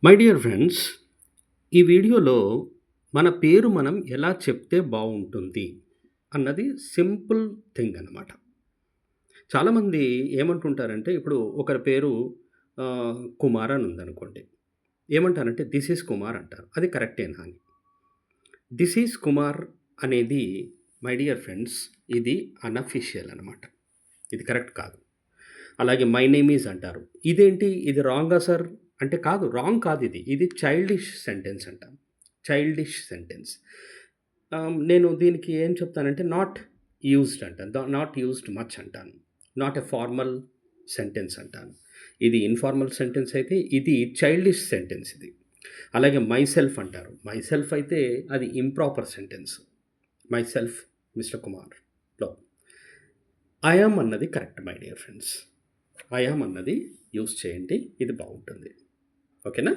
My dear friends, ఈ వీడియోలో మన పేరు మనం ఎలా చెప్తే బావుంటుంది అన్నది సింపుల్ థింగ్ అనమాట. చాలామంది ఏమంటుంటారంటే, ఇప్పుడు ఒకరి పేరు కుమార్ అని ఉందనుకోండి. ఏమంటారంటే, దిస్ ఈజ్ కుమార్ అంటారు. అది కరెక్టేనా అని. దిస్ ఈజ్ కుమార్ అనేది మై డియర్ ఫ్రెండ్స్, ఇది అనఫిషియల్ అనమాట. ఇది కరెక్ట్ కాదు. అలాగే మై నేమ్ ఈజ్ అంటారు. ఇదేంటి ఇది రాంగా సార్? అంటే కాదు, రాంగ్ కాదు ఇది. ఇది చైల్డిష్ సెంటెన్స్ అంటాం. Childish sentence. నేను దీనికి ఏం చెప్తానంటే నాట్ యూజ్డ్ అంటాను. నాట్ యూజ్డ్ మచ్ అంటాను. నాట్ ఎ ఫార్మల్ సెంటెన్స్ అంటాను. ఇది ఇన్ఫార్మల్ సెంటెన్స్ అయితే ఇది చైల్డిష్ సెంటెన్స్ ఇది. అలాగే మై సెల్ఫ్ అంటారు. మై సెల్ఫ్ అయితే అది improper sentence. Myself Mister కుమార్‌లో. ఐ యామ్ అన్నది correct my dear friends. I am అన్నది యూజ్ చేయండి. ఇది బావుంటుంది. ఓకేనా?